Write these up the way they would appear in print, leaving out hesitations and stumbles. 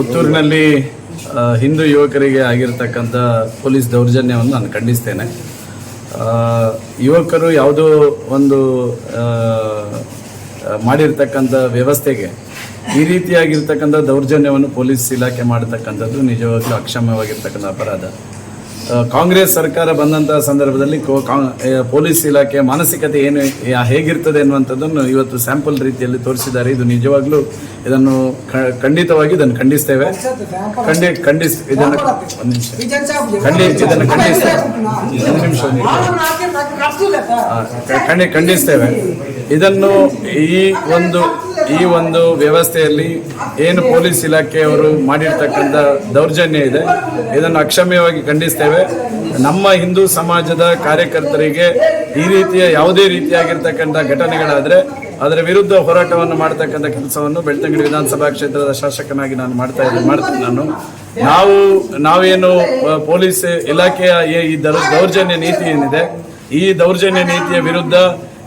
ಪುತ್ತೂರಿನಲ್ಲಿ ಹಿಂದೂ ಯುವಕರಿಗೆ ಆಗಿರತಕ್ಕಂಥ ಪೊಲೀಸ್ ದೌರ್ಜನ್ಯವನ್ನು ನಾನು ಖಂಡಿಸ್ತೇನೆ. ಯುವಕರು ಯಾವುದೋ ಒಂದು ಮಾಡಿರ್ತಕ್ಕಂಥ ವ್ಯವಸ್ಥೆಗೆ ಈ ರೀತಿಯಾಗಿರ್ತಕ್ಕಂಥ ದೌರ್ಜನ್ಯವನ್ನು ಪೊಲೀಸ್ ಇಲಾಖೆ ಮಾಡತಕ್ಕಂಥದ್ದು ನಿಜವಾಗ್ಲೂ ಅಕ್ಷಮ್ಯವಾಗಿರ್ತಕ್ಕಂಥ ಅಪರಾಧ. ಕಾಂಗ್ರೆಸ್ ಸರ್ಕಾರ ಬಂದಂಥ ಸಂದರ್ಭದಲ್ಲಿ ಪೊಲೀಸ್ ಇಲಾಖೆಯ ಮಾನಸಿಕತೆ ಏನು ಹೇಗಿರ್ತದೆ ಎನ್ನುವಂಥದ್ದನ್ನು ಇವತ್ತು ಸ್ಯಾಂಪಲ್ ರೀತಿಯಲ್ಲಿ ತೋರಿಸಿದ್ದಾರೆ. ಇದು ನಿಜವಾಗ್ಲೂ ಇದನ್ನು ಖಂಡಿತವಾಗಿ ಇದನ್ನು ಖಂಡಿಸ್ತೇವೆ. ಖಂಡಿಸ್ತೇವೆ. ಇದನ್ನು ಈ ಒಂದು ವ್ಯವಸ್ಥೆಯಲ್ಲಿ ಏನು ಪೊಲೀಸ್ ಇಲಾಖೆಯವರು ಮಾಡಿರ್ತಕ್ಕಂಥ ದೌರ್ಜನ್ಯ ಇದೆ, ಇದನ್ನು ಅಕ್ಷಮ್ಯವಾಗಿ ಖಂಡಿಸ್ತೇವೆ. ನಮ್ಮ ಹಿಂದೂ ಸಮಾಜದ ಕಾರ್ಯಕರ್ತರಿಗೆ ಈ ರೀತಿಯ ಯಾವುದೇ ರೀತಿಯಾಗಿರ್ತಕ್ಕಂಥ ಘಟನೆಗಳಾದರೆ ಅದರ ವಿರುದ್ಧ ಹೋರಾಟವನ್ನು ಮಾಡ್ತಕ್ಕಂಥ ಕೆಲಸವನ್ನು ಬೆಳ್ತಂಗಡಿ ವಿಧಾನಸಭಾ ಕ್ಷೇತ್ರದ ಶಾಸಕನಾಗಿ ನಾನು ಮಾಡ್ತೀನಿ. ನಾವೇನು ಪೊಲೀಸ್ ಇಲಾಖೆಯ ಈ ದೌರ್ಜನ್ಯ ನೀತಿ ಏನಿದೆ, ಈ ದೌರ್ಜನ್ಯ ನೀತಿಯ ವಿರುದ್ಧ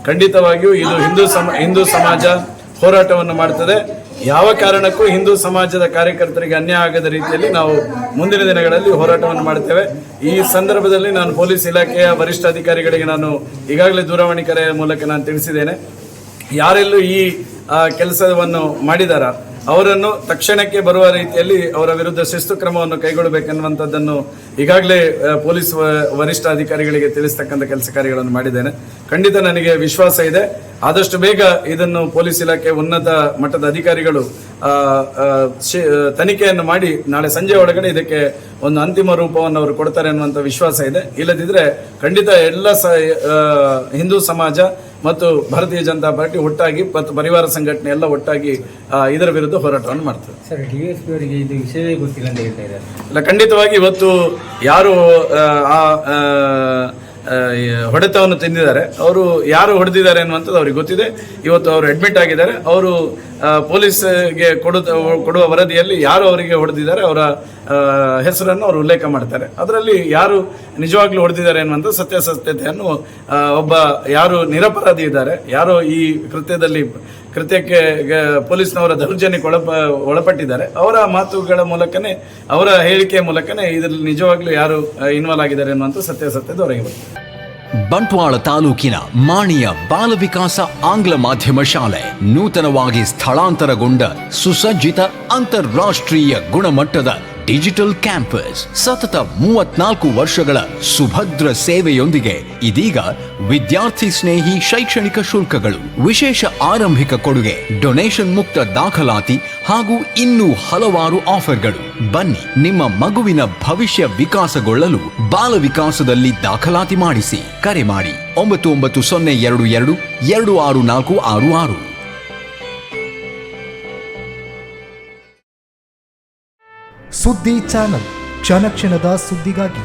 ಖಂಡಿತವಾಗಿಯೂ ಇದು ಹಿಂದೂ ಸಮಾಜ ಹೋರಾಟವನ್ನು ಮಾಡ್ತದೆ. ಯಾವ ಕಾರಣಕ್ಕೂ ಹಿಂದೂ ಸಮಾಜದ ಕಾರ್ಯಕರ್ತರಿಗೆ ಅನ್ಯಾಯ ಆಗದ ರೀತಿಯಲ್ಲಿ ನಾವು ಮುಂದಿನ ದಿನಗಳಲ್ಲಿ ಹೋರಾಟವನ್ನು ಮಾಡ್ತೇವೆ. ಈ ಸಂದರ್ಭದಲ್ಲಿ ನಾನು ಪೊಲೀಸ್ ಇಲಾಖೆಯ ವರಿಷ್ಠ ಅಧಿಕಾರಿಗಳಿಗೆ ನಾನು ಈಗಾಗಲೇ ದೂರವಾಣಿ ಕರೆಯ ಮೂಲಕ ನಾನು ತಿಳಿಸಿದ್ದೇನೆ. ಯಾರೆಲ್ಲೂ ಈ ಕೆಲಸವನ್ನು ಮಾಡಿದಾರ ಅವರನ್ನು ತಕ್ಷಣಕ್ಕೆ ಬರುವ ರೀತಿಯಲ್ಲಿ ಅವರ ವಿರುದ್ಧ ಶಿಸ್ತು ಕ್ರಮವನ್ನು ಕೈಗೊಳ್ಳಬೇಕೆನ್ನುವಂಥದ್ದನ್ನು ಈಗಾಗಲೇ ಪೊಲೀಸ್ ವರಿಷ್ಠ ಅಧಿಕಾರಿಗಳಿಗೆ ತಿಳಿಸ್ತಕ್ಕಂಥ ಕೆಲಸ ಕಾರ್ಯಗಳನ್ನು ಮಾಡಿದ್ದೇನೆ. ಖಂಡಿತ ನನಗೆ ವಿಶ್ವಾಸ ಇದೆ, ಆದಷ್ಟು ಬೇಗ ಇದನ್ನು ಪೊಲೀಸ್ ಇಲಾಖೆ ಉನ್ನತ ಮಟ್ಟದ ಅಧಿಕಾರಿಗಳು ತನಿಖೆಯನ್ನು ಮಾಡಿ ನಾಳೆ ಸಂಜೆ ಒಳಗಡೆ ಇದಕ್ಕೆ ಒಂದು ಅಂತಿಮ ರೂಪವನ್ನು ಅವರು ಕೊಡ್ತಾರೆ ಅನ್ನುವಂಥ ವಿಶ್ವಾಸ ಇದೆ. ಇಲ್ಲದಿದ್ದರೆ ಖಂಡಿತ ಎಲ್ಲ ಹಿಂದೂ ಸಮಾಜ ಮತ್ತು ಭಾರತೀಯ ಜನತಾ ಪಾರ್ಟಿ ಒಟ್ಟಾಗಿ ಮತ್ತು ಪರಿವಾರ ಸಂಘಟನೆ ಎಲ್ಲ ಒಟ್ಟಾಗಿ ಇದರ ವಿರುದ್ಧ ಹೋರಾಟವನ್ನು ಮಾಡ್ತಾರೆ. ಸರ್, ಡಿಎಸ್ಪಿ ಅವರಿಗೆ ಇದು ವಿಷಯವೇ ಗೊತ್ತಿಲ್ಲ ಅಂತ ಹೇಳ್ತಾ ಇದ್ದಾರೆ. ಇಲ್ಲ, ಖಂಡಿತವಾಗಿ ಇವತ್ತು ಯಾರು ಹೊಡೆತವನ್ನು ತಿಂದಿದ್ದಾರೆ, ಅವರು ಯಾರು ಹೊಡೆದಿದ್ದಾರೆ ಅನ್ನುವಂಥದ್ದು ಅವ್ರಿಗೆ ಗೊತ್ತಿದೆ. ಇವತ್ತು ಅವರು ಅಡ್ಮಿಟ್ ಆಗಿದ್ದಾರೆ. ಅವರು ಪೊಲೀಸ್ಗೆ ಕೊಡುವ ವರದಿಯಲ್ಲಿ ಯಾರು ಅವರಿಗೆ ಹೊಡೆದಿದ್ದಾರೆ ಅವರ ಹೆಸರನ್ನು ಅವರು ಉಲ್ಲೇಖ ಮಾಡ್ತಾರೆ. ಅದರಲ್ಲಿ ಯಾರು ನಿಜವಾಗ್ಲೂ ಹೊಡೆದಿದ್ದಾರೆ ಅನ್ನುವಂಥ ಸತ್ಯಾಸತ್ಯತೆಯನ್ನು ಒಬ್ಬ ಯಾರು ನಿರಪರಾಧಿ ಇದ್ದಾರೆ, ಯಾರು ಈ ಕೃತ್ಯಕ್ಕೆ ಪೊಲೀಸ್ನವರ ದೌರ್ಜನ್ಯಕ್ಕೆ ಒಳಪಟ್ಟಿದ್ದಾರೆ, ಅವರ ಮಾತುಗಳ ಮೂಲಕನೇ, ಅವರ ಹೇಳಿಕೆಯ ಮೂಲಕನೇ ಇದರಲ್ಲಿ ನಿಜವಾಗ್ಲೂ ಯಾರು ಇನ್ವಾಲ್ವ್ ಆಗಿದ್ದಾರೆ ಅನ್ನುವಂಥ ಸತ್ಯಾಸತ್ಯತೆ ಹೊರಗೆ ಬರ್ತದೆ. ಬಂಟ್ವಾಳ ತಾಲೂಕಿನ ಮಾಣಿಯ ಬಾಲ ವಿಕಾಸ ಆಂಗ್ಲ ಮಾಧ್ಯಮ ಶಾಲೆ ನೂತನವಾಗಿ ಸ್ಥಳಾಂತರಗೊಂಡ ಸುಸಜ್ಜಿತ ಅಂತಾರಾಷ್ಟ್ರೀಯ ಗುಣಮಟ್ಟದ ಡಿಜಿಟಲ್ ಕ್ಯಾಂಪಸ್. ಸತತ 34 ವರ್ಷಗಳ ಸುಭದ್ರ ಸೇವೆಯೊಂದಿಗೆ ಇದೀಗ ವಿದ್ಯಾರ್ಥಿ ಸ್ನೇಹಿ ಶೈಕ್ಷಣಿಕ ಶುಲ್ಕಗಳು, ವಿಶೇಷ ಆರಂಭಿಕ ಕೊಡುಗೆ, ಡೊನೇಷನ್ ಮುಕ್ತ ದಾಖಲಾತಿ ಹಾಗೂ ಇನ್ನೂ ಹಲವಾರು ಆಫರ್ಗಳು. ಬನ್ನಿ, ನಿಮ್ಮ ಮಗುವಿನ ಭವಿಷ್ಯ ವಿಕಾಸಗೊಳ್ಳಲು ಬಾಲ ವಿಕಾಸದಲ್ಲಿ ದಾಖಲಾತಿ ಮಾಡಿಸಿ. ಕರೆ ಮಾಡಿ 990222 26466. ಸುದ್ದಿ ಚಾನಲ್, ಕ್ಷಣ ಕ್ಷಣದ ಸುದ್ದಿಗಾಗಿ.